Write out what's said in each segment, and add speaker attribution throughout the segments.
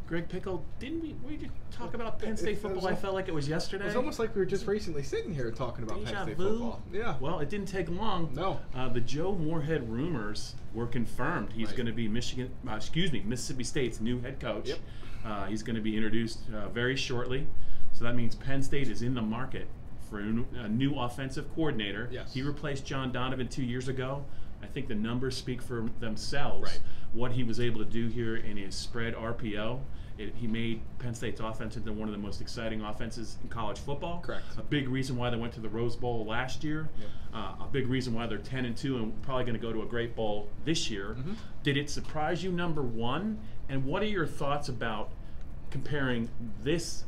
Speaker 1: Greg Pickle, didn't we just talk about Penn State football? I felt like it was yesterday.
Speaker 2: It was almost like we were just recently sitting here talking about
Speaker 1: Deja
Speaker 2: Penn State
Speaker 1: vu.
Speaker 2: football. Yeah.
Speaker 1: Well, it didn't take long.
Speaker 2: No.
Speaker 1: The Joe Moorhead rumors were confirmed. He's going to be Mississippi State's new head coach.
Speaker 2: Yep.
Speaker 1: He's going to be introduced very shortly. So that means Penn State is in the market for a new offensive coordinator.
Speaker 2: Yes.
Speaker 1: He replaced John Donovan 2 years ago. I think the numbers speak for themselves.
Speaker 2: Right.
Speaker 1: What he was able to do here in his spread RPO. He made Penn State's offense into one of the most exciting offenses in college football.
Speaker 2: Correct.
Speaker 1: A big reason why they went to the Rose Bowl last year.
Speaker 2: Yep.
Speaker 1: A big reason why they're 10-2 and probably going to go to a great bowl this year.
Speaker 2: Mm-hmm.
Speaker 1: Did it surprise you, number one? And what are your thoughts about comparing this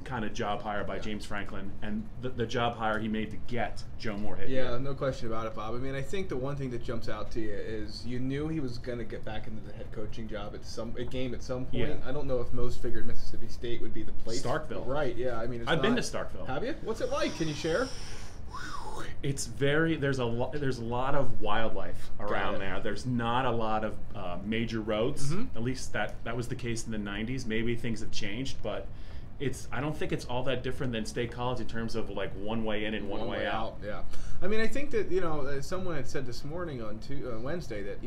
Speaker 1: kind of job hire by James Franklin and the job hire he made to get Joe Moorhead?
Speaker 2: Yeah,
Speaker 1: here?
Speaker 2: no question about it, Bob. I mean, I think the one thing that jumps out to you is you knew he was going to get back into the head coaching job at some point.
Speaker 1: Yeah.
Speaker 2: I don't know if most figured Mississippi State would be the place.
Speaker 1: Starkville.
Speaker 2: Right, yeah. I mean,
Speaker 1: I've been to Starkville.
Speaker 2: Have you? What's it like? Can you share?
Speaker 1: It's there's a lot of wildlife around there. There's not a lot of major roads.
Speaker 2: Mm-hmm.
Speaker 1: At least that was the case in the 90s. Maybe things have changed, but I don't think it's all that different than State College in terms of like one way in and one way out.
Speaker 2: Yeah, I mean, I think that someone had said this morning on Wednesday that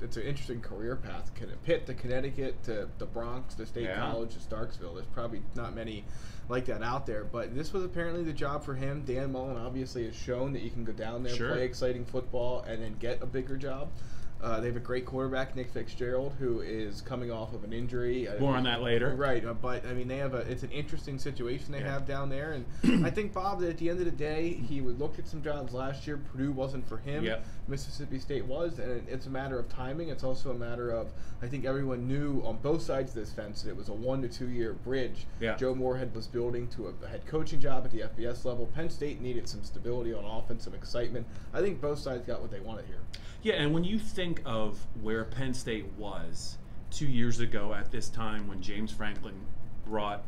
Speaker 2: it's an interesting career path. Pitt to Connecticut to the Bronx to State College to Starksville. There's probably not many like that out there, but this was apparently the job for him. Dan Mullen obviously has shown that you can go down there, play exciting football, and then get a bigger job. They have a great quarterback, Nick Fitzgerald, who is coming off of an injury.
Speaker 1: More on that later.
Speaker 2: Right, but I mean, it's an interesting situation they have down there, and I think, Bob, that at the end of the day, he would look at some jobs last year. Purdue wasn't for him.
Speaker 1: Yep.
Speaker 2: Mississippi State was, and it's a matter of timing. It's also a matter of, I think everyone knew on both sides of this fence that it was a 1 to 2 year bridge.
Speaker 1: Yeah.
Speaker 2: Joe Moorhead was building to a head coaching job at the FBS level. Penn State needed some stability on offense, some excitement. I think both sides got what they wanted here.
Speaker 1: Yeah, and when you think of where Penn State was 2 years ago at this time when James Franklin brought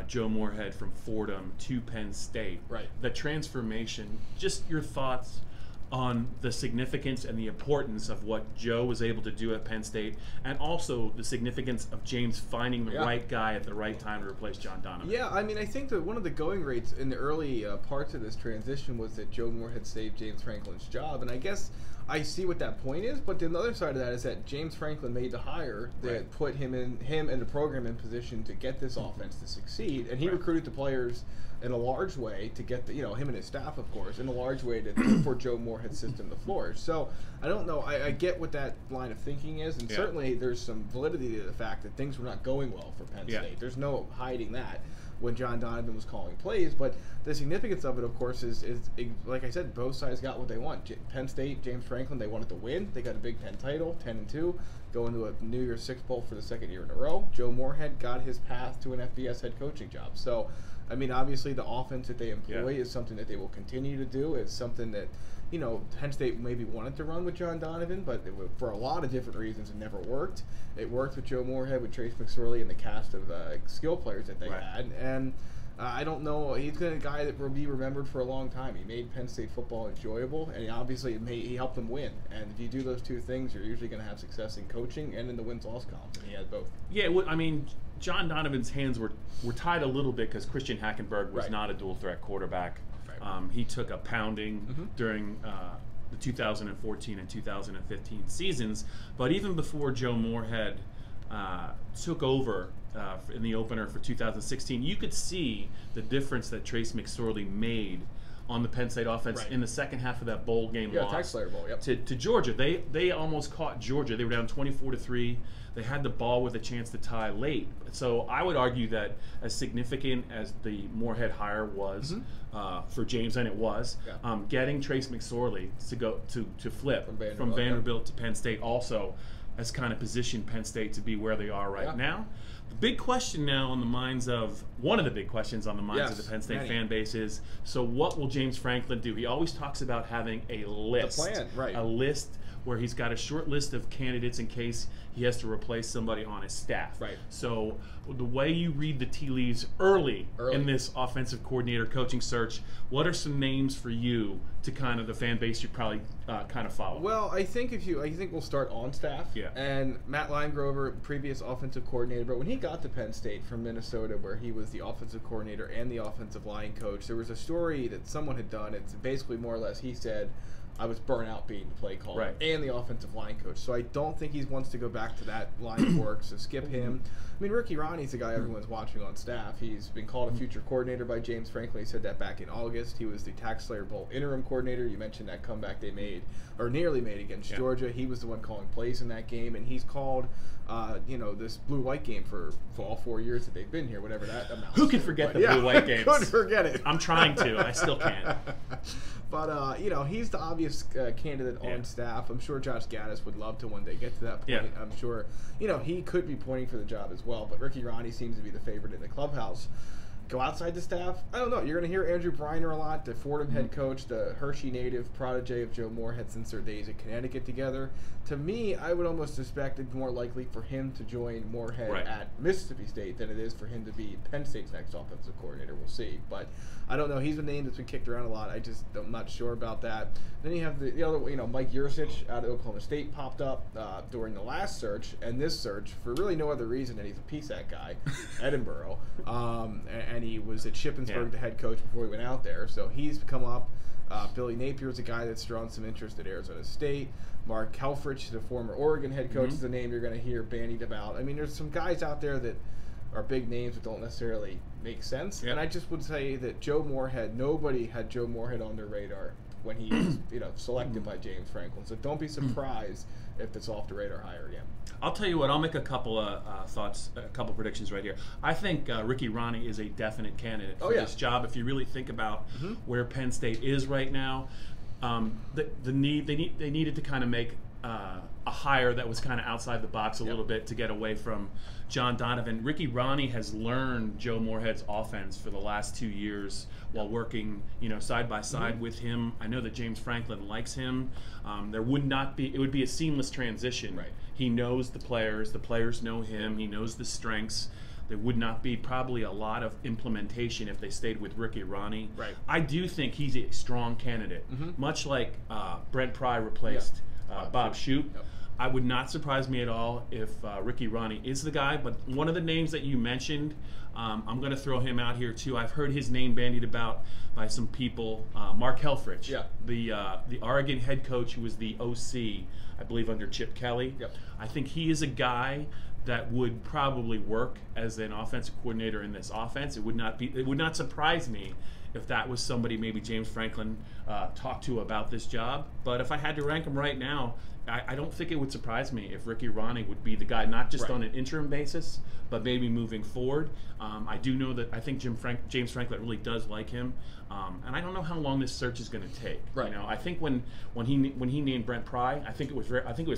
Speaker 1: Joe Moorhead from Fordham to Penn State,
Speaker 2: right?
Speaker 1: The transformation, just your thoughts on the significance and the importance of what Joe was able to do at Penn State, and also the significance of James finding the right guy at the right time to replace John Donovan.
Speaker 2: Yeah, I mean, I think that one of the going rates in the early parts of this transition was that Joe Moorhead saved James Franklin's job, and I guess I see what that point is, but the other side of that is that James Franklin made the hire that put him and the program in position to get this offense to succeed, and he recruited the players in a large way to get him and his staff, of course, in a large way for Joe Moorhead's system to flourish. So I don't know. I get what that line of thinking is, and certainly there's some validity to the fact that things were not going well for Penn State. There's no hiding that when John Donovan was calling plays, but the significance of it, of course, is like I said, both sides got what they want. Penn State, James Franklin, they wanted to win. They got a Big Ten title, 10-2, going to a New Year's Six Bowl for the second year in a row. Joe Moorhead got his path to an FBS head coaching job. So, I mean, obviously the offense that they employ is something that they will continue to do. It's something that, Penn State maybe wanted to run with John Donovan, but for a lot of different reasons, it never worked. It worked with Joe Moorhead, with Trace McSorley, and the cast of skill players that they had. And I don't know. He's a guy that will be remembered for a long time. He made Penn State football enjoyable, and he helped them win. And if you do those two things, you're usually going to have success in coaching and in the wins-loss columns, and he had both.
Speaker 1: Yeah, I mean, John Donovan's hands were tied a little bit because Christian Hackenberg was not a dual-threat quarterback. He took a pounding during the 2014 and 2015 seasons, but even before Joe Moorhead took over in the opener for 2016, you could see the difference that Trace McSorley made on the Penn State offense in the second half of that bowl game loss
Speaker 2: Taxslayer Bowl,
Speaker 1: to Georgia. They almost caught Georgia. They were down 24-3. They had the ball with a chance to tie late. So I would argue that as significant as the Moorhead hire was for James, and it was, getting Trace McSorley to go to flip from Vanderbilt to Penn State also has kind of positioned Penn State to be where they are right now. The big question now on the minds of one of the big questions on the minds of the Penn State fan base is: so what will James Franklin do? He always talks about having a list,
Speaker 2: the plan,
Speaker 1: a list where he's got a short list of candidates in case he has to replace somebody on his staff.
Speaker 2: Right.
Speaker 1: So the way you read the tea leaves early in this offensive coordinator coaching search, what are some names for you to kind of the fan base you probably kind of follow?
Speaker 2: Well, I think we'll start on staff.
Speaker 1: Yeah.
Speaker 2: And Matt Linegrover, previous offensive coordinator, but when he got to Penn State from Minnesota, where he was the offensive coordinator and the offensive line coach, there was a story that someone had done. It's basically more or less he said, I was burnt out being the play caller and the offensive line coach. So I don't think he wants to go back to that line of work, so skip him. I mean, Ricky Ronnie's the guy everyone's watching on staff. He's been called a future coordinator by James Franklin. He said that back in August. He was the TaxSlayer Bowl interim coordinator. You mentioned that comeback they made, or nearly made, against Georgia. He was the one calling plays in that game, and he's called this blue-white game for all 4 years that they've been here, whatever that amounts to.
Speaker 1: Who can forget the blue-white games?
Speaker 2: Couldn't forget it.
Speaker 1: I'm trying to. I still can't.
Speaker 2: But, he's the obvious candidate on staff. I'm sure Josh Gaddis would love to one day get to that point.
Speaker 1: Yeah.
Speaker 2: I'm sure, he could be pointing for the job as well. But Ricky Ronnie seems to be the favorite in the clubhouse. Go outside the staff? I don't know. You're going to hear Andrew Briner a lot, the Fordham head coach, the Hershey native protege of Joe Moorhead since their days at Connecticut together. To me, I would almost suspect it's more likely for him to join Moorhead at Mississippi State than it is for him to be Penn State's next offensive coordinator. We'll see. But I don't know. He's a name that's been kicked around a lot. I'm not sure about that. Then you have the other, Mike Yurcich out of Oklahoma State popped up during the last search and this search for really no other reason than he's a PSAC guy, Edinboro. And he was at Shippensburg, the head coach, before he went out there. So he's come up. Billy Napier is a guy that's drawn some interest at Arizona State. Mark Helfrich, the former Oregon head coach, is a name you're going to hear bandied about. I mean, there's some guys out there that are big names that don't necessarily make sense. And I just would say that Joe Moorhead, nobody had Joe Moorhead on their radar when he was selected by James Franklin. So don't be surprised if it's off the radar hire again.
Speaker 1: I'll tell you what, I'll make a couple of thoughts, a couple predictions right here. I think Ricky Ronnie is a definite candidate for this job. If you really think about where Penn State is right now, they needed to kind of make a hire that was kind of outside the box a little bit to get away from John Donovan. Ricky Ronnie has learned Joe Moorhead's offense for the last 2 years while working, side by side with him. I know that James Franklin likes him. It would be a seamless transition.
Speaker 2: Right.
Speaker 1: He knows the players know him, he knows the strengths. There would not be probably a lot of implementation if they stayed with Ricky Ronnie.
Speaker 2: Right.
Speaker 1: I do think he's a strong candidate, much like Brent Pry replaced Bob Shoup.
Speaker 2: Yep.
Speaker 1: I would not surprise me at all if Ricky Ronnie is the guy, but one of the names that you mentioned, I'm going to throw him out here too. I've heard his name bandied about by some people. Mark Helfrich, the Oregon head coach who was the OC, I believe, under Chip Kelly.
Speaker 2: Yep.
Speaker 1: I think he is a guy that would probably work as an offensive coordinator in this offense. It would not surprise me if that was somebody maybe James Franklin talked to about this job. But if I had to rank them right now, I don't think it would surprise me if Ricky Ronnie would be the guy, not just on an interim basis, but maybe moving forward. I do know that I think James Franklin really does like him, and I don't know how long this search is going to take.
Speaker 2: Right.
Speaker 1: I think when he named Brent Pry, I think it was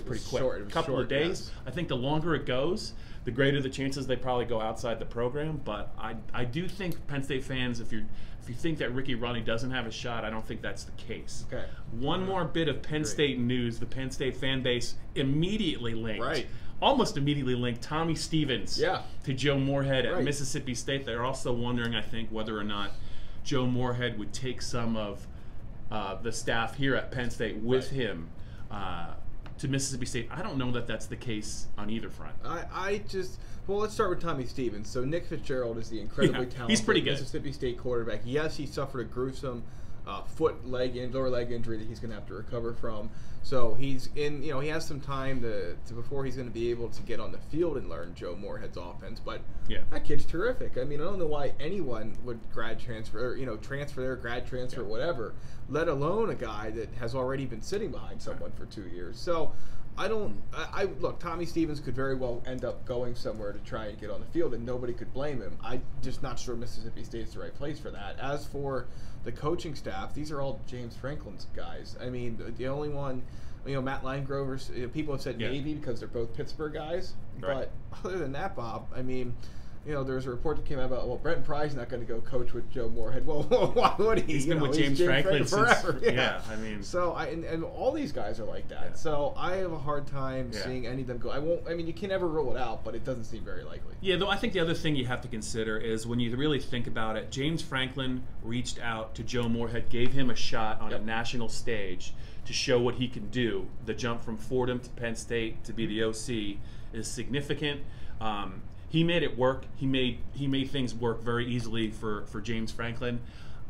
Speaker 1: pretty quick,
Speaker 2: short. It was
Speaker 1: couple
Speaker 2: short,
Speaker 1: of days.
Speaker 2: yes.
Speaker 1: I think the longer it goes, the greater the chances they probably go outside the program. But I do think Penn State fans, if you think that Ricky Ronnie doesn't have a shot, I don't think that's the case.
Speaker 2: Okay.
Speaker 1: One more bit of Penn State news: the Penn State fan base immediately linked, almost immediately linked Tommy Stevens to Joe Moorhead at Mississippi State. They're also wondering, I think, whether or not Joe Moorhead would take some of the staff here at Penn State with him to Mississippi State. I don't know that that's the case on either front.
Speaker 2: Well, let's start with Tommy Stevens. So Nick Fitzgerald is the incredibly talented
Speaker 1: he's pretty good.
Speaker 2: Mississippi State quarterback. Yes, he suffered a gruesome lower leg injury that he's going to have to recover from. So he's in, he has some time to before he's going to be able to get on the field and learn Joe Moorhead's offense. But that kid's terrific. I mean, I don't know why anyone would grad transfer, or, transfer their grad transfer, whatever, let alone a guy that has already been sitting behind someone for 2 years. So look, Tommy Stevens could very well end up going somewhere to try and get on the field, and nobody could blame him. I'm just not sure Mississippi State's the right place for that. As for the coaching staff, these are all James Franklin's guys. I mean, the only one, Matt Linegrover, people have said maybe because they're both Pittsburgh guys.
Speaker 1: Right.
Speaker 2: But other than that, Bob, I mean, you know, there was a report that came out about, well, Brent Pry's not going to go coach with Joe Moorhead. Well, why would he?
Speaker 1: He's been with James Franklin
Speaker 2: forever.
Speaker 1: Since, yeah, I mean.
Speaker 2: So, and all these guys are like that.
Speaker 1: Yeah.
Speaker 2: So I have a hard time seeing any of them go. I mean, you can never rule it out, but it doesn't seem very likely.
Speaker 1: Yeah, though I think the other thing you have to consider is when you really think about it, James Franklin reached out to Joe Moorhead, gave him a shot on a national stage to show what he can do. The jump from Fordham to Penn State to be the OC is significant. He made it work. He made things work very easily for James Franklin.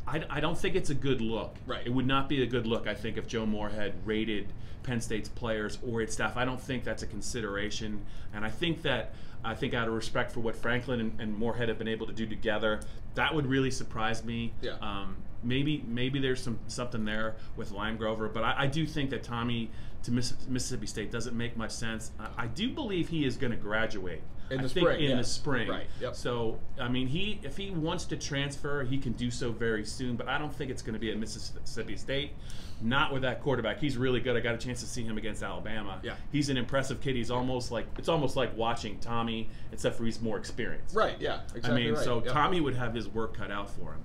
Speaker 1: I don't think it's a good look.
Speaker 2: Right.
Speaker 1: It would not be a good look, I think, if Joe Moorhead rated Penn State's players or its staff. I don't think that's a consideration. And I think out of respect for what Franklin and Moorhead have been able to do together, that would really surprise me.
Speaker 2: Yeah.
Speaker 1: Maybe there's something there with Lime Grover, but I do think that Tommy to Mississippi State doesn't make much sense. I do believe he is going to graduate.
Speaker 2: In the
Speaker 1: spring.
Speaker 2: Right. Yep.
Speaker 1: So, I mean, if he wants to transfer, he can do so very soon, but I don't think it's going to be at Mississippi State. Not with that quarterback. He's really good. I got a chance to see him against Alabama.
Speaker 2: Yeah.
Speaker 1: He's an impressive kid. It's almost like watching Tommy, except for he's more experienced.
Speaker 2: Right, yeah. Exactly.
Speaker 1: I mean,
Speaker 2: right.
Speaker 1: so
Speaker 2: yep.
Speaker 1: Tommy would have his work cut out for him.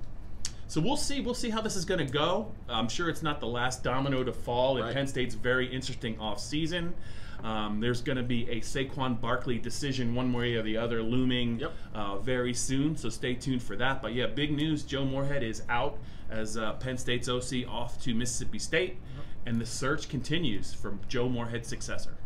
Speaker 1: So we'll see how this is going to go. I'm sure it's not the last domino to fall in Penn State's very interesting offseason. There's going to be a Saquon Barkley decision one way or the other looming very soon, so stay tuned for that. But yeah, big news, Joe Moorhead is out as Penn State's OC, off to Mississippi State, and the search continues for Joe Moorhead's successor.